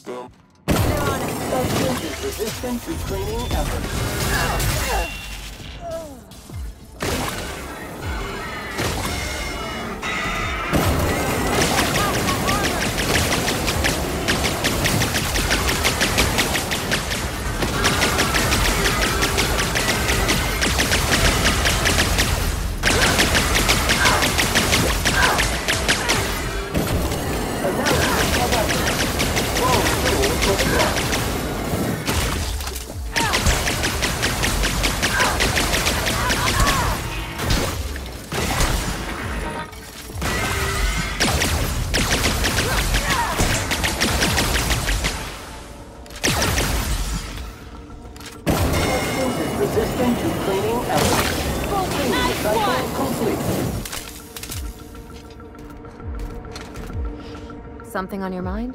Substance is resistant to cleaning efforts. Resistant to cleaning efforts. Nice Cycle complete. Something on your mind?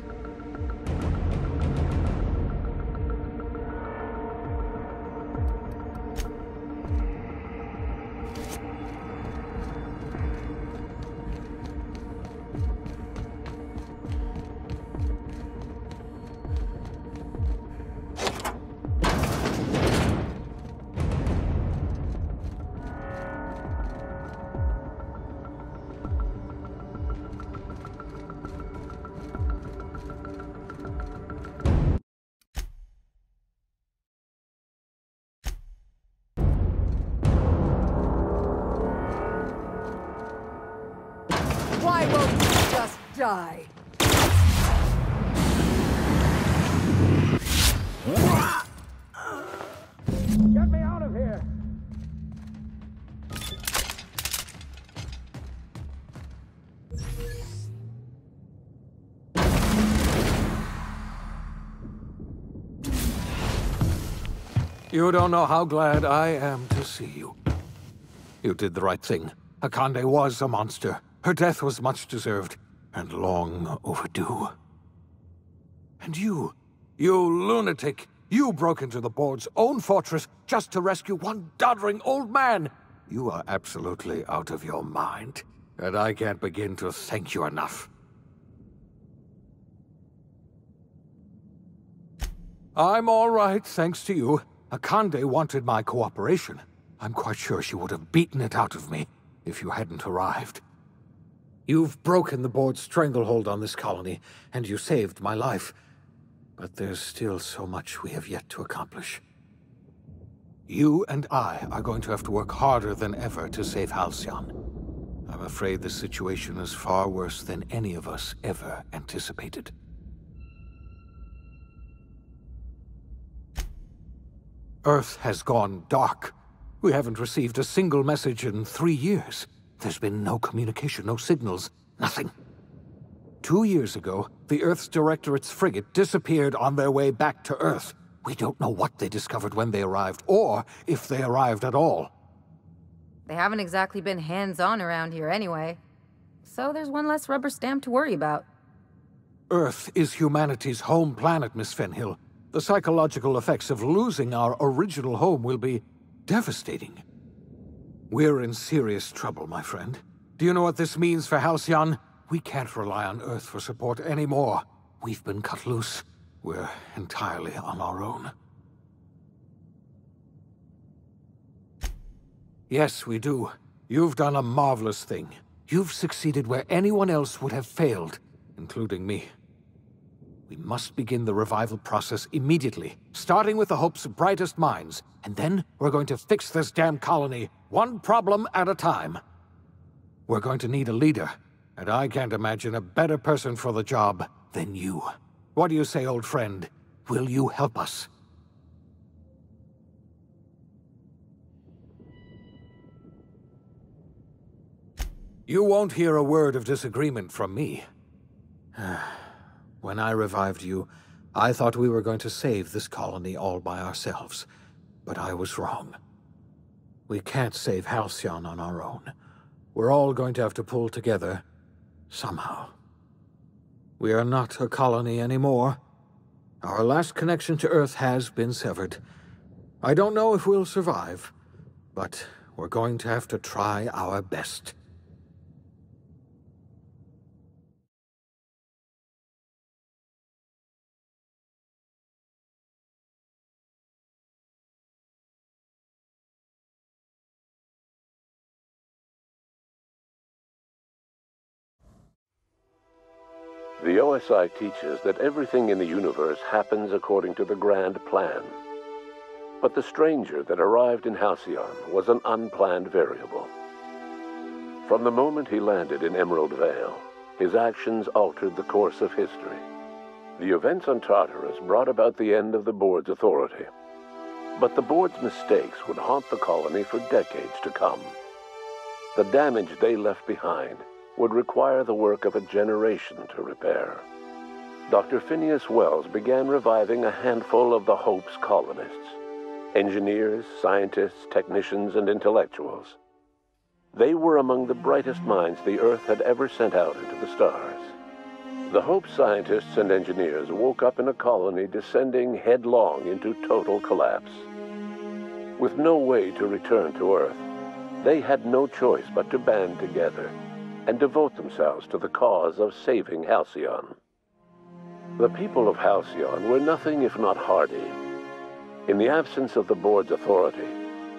Why won't you just die? Get me out of here! You don't know how glad I am to see you. You did the right thing. Akande was a monster. Her death was much deserved, and long overdue. And you lunatic, you broke into the board's own fortress just to rescue one doddering old man. You are absolutely out of your mind, and I can't begin to thank you enough. I'm all right, thanks to you. Akande wanted my cooperation. I'm quite sure she would have beaten it out of me if you hadn't arrived. You've broken the board's stranglehold on this colony, and you saved my life. But there's still so much we have yet to accomplish. You and I are going to have to work harder than ever to save Halcyon. I'm afraid the situation is far worse than any of us ever anticipated. Earth has gone dark. We haven't received a single message in 3 years. There's been no communication, no signals, nothing. 2 years ago, the Earth's Directorate's frigate disappeared on their way back to Earth. We don't know what they discovered when they arrived, or if they arrived at all. They haven't exactly been hands-on around here anyway. So there's one less rubber stamp to worry about. Earth is humanity's home planet, Miss Fenhill. The psychological effects of losing our original home will be devastating. We're in serious trouble, my friend. Do you know what this means for Halcyon? We can't rely on Earth for support anymore. We've been cut loose. We're entirely on our own. Yes, we do. You've done a marvelous thing. You've succeeded where anyone else would have failed, including me. We must begin the revival process immediately, starting with the Hope's brightest minds, and then we're going to fix this damn colony, one problem at a time. We're going to need a leader, and I can't imagine a better person for the job than you. What do you say, old friend? Will you help us? You won't hear a word of disagreement from me. When I revived you, I thought we were going to save this colony all by ourselves, but I was wrong. We can't save Halcyon on our own. We're all going to have to pull together, somehow. We are not a colony anymore. Our last connection to Earth has been severed. I don't know if we'll survive, but we're going to have to try our best. The OSI teaches that everything in the universe happens according to the grand plan. But the stranger that arrived in Halcyon was an unplanned variable. From the moment he landed in Emerald Vale, his actions altered the course of history. The events on Tartarus brought about the end of the board's authority. But the board's mistakes would haunt the colony for decades to come. The damage they left behind would require the work of a generation to repair. Dr. Phineas Wells began reviving a handful of the Hope's colonists: engineers, scientists, technicians, and intellectuals. They were among the brightest minds the Earth had ever sent out into the stars. The Hope scientists and engineers woke up in a colony descending headlong into total collapse. With no way to return to Earth, they had no choice but to band together and devote themselves to the cause of saving Halcyon. The people of Halcyon were nothing if not hardy. In the absence of the board's authority,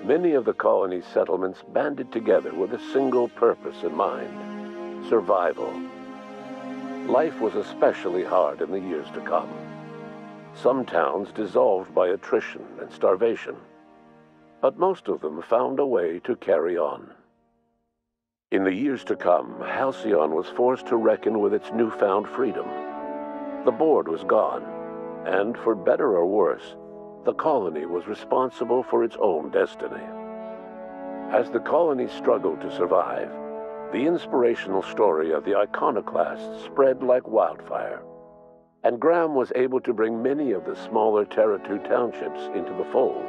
many of the colony's settlements banded together with a single purpose in mind: survival. Life was especially hard in the years to come. Some towns dissolved by attrition and starvation, but most of them found a way to carry on. In the years to come, Halcyon was forced to reckon with its newfound freedom. The board was gone, and for better or worse, the colony was responsible for its own destiny. As the colony struggled to survive, the inspirational story of the iconoclasts spread like wildfire, and Graham was able to bring many of the smaller Terra 2 townships into the fold.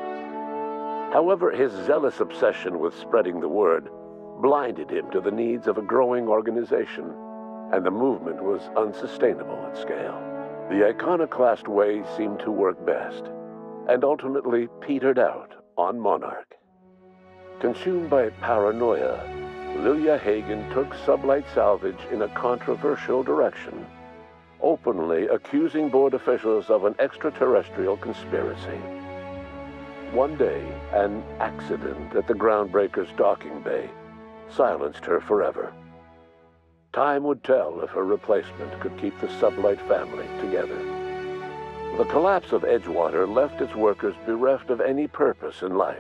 However, his zealous obsession with spreading the word blinded him to the needs of a growing organization, and the movement was unsustainable at scale. The iconoclast way seemed to work best, and ultimately petered out on Monarch. Consumed by paranoia, Lilia Hagen took Sublight Salvage in a controversial direction, openly accusing board officials of an extraterrestrial conspiracy. One day, an accident at the Groundbreaker's docking bay silenced her forever. Time would tell if her replacement could keep the Sublight family together. The collapse of Edgewater left its workers bereft of any purpose in life.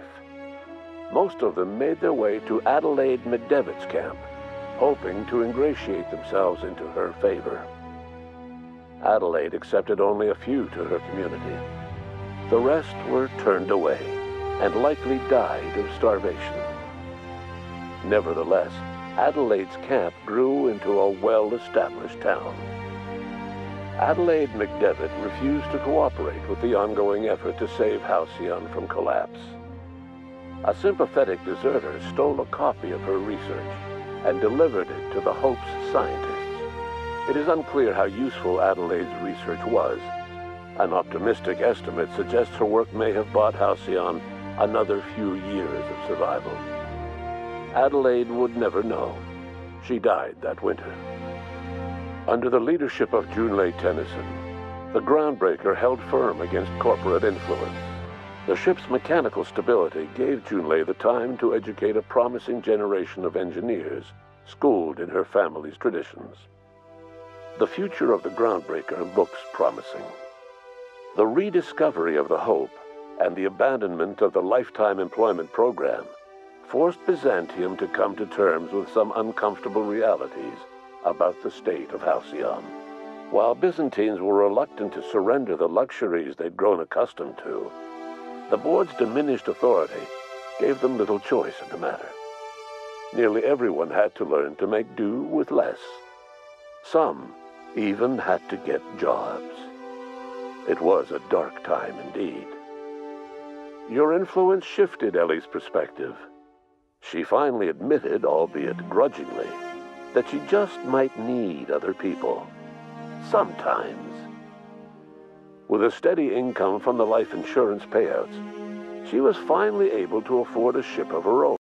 Most of them made their way to Adelaide McDevitt's camp, hoping to ingratiate themselves into her favor. Adelaide accepted only a few to her community. The rest were turned away and likely died of starvation. Nevertheless, Adelaide's camp grew into a well-established town. Adelaide McDevitt refused to cooperate with the ongoing effort to save Halcyon from collapse. A sympathetic deserter stole a copy of her research and delivered it to the Hope's scientists. It is unclear how useful Adelaide's research was. An optimistic estimate suggests her work may have bought Halcyon another few years of survival. Adelaide would never know. She died that winter. Under the leadership of Junlei Tennyson, the Groundbreaker held firm against corporate influence. The ship's mechanical stability gave Junlei the time to educate a promising generation of engineers, schooled in her family's traditions. The future of the Groundbreaker looks promising. The rediscovery of the Hope and the abandonment of the lifetime employment program forced Byzantium to come to terms with some uncomfortable realities about the state of Halcyon. While Byzantines were reluctant to surrender the luxuries they'd grown accustomed to, the board's diminished authority gave them little choice in the matter. Nearly everyone had to learn to make do with less. Some even had to get jobs. It was a dark time indeed. Your influence shifted Ellie's perspective. She finally admitted, albeit grudgingly, that she just might need other people. Sometimes. With a steady income from the life insurance payouts, she was finally able to afford a ship of her own.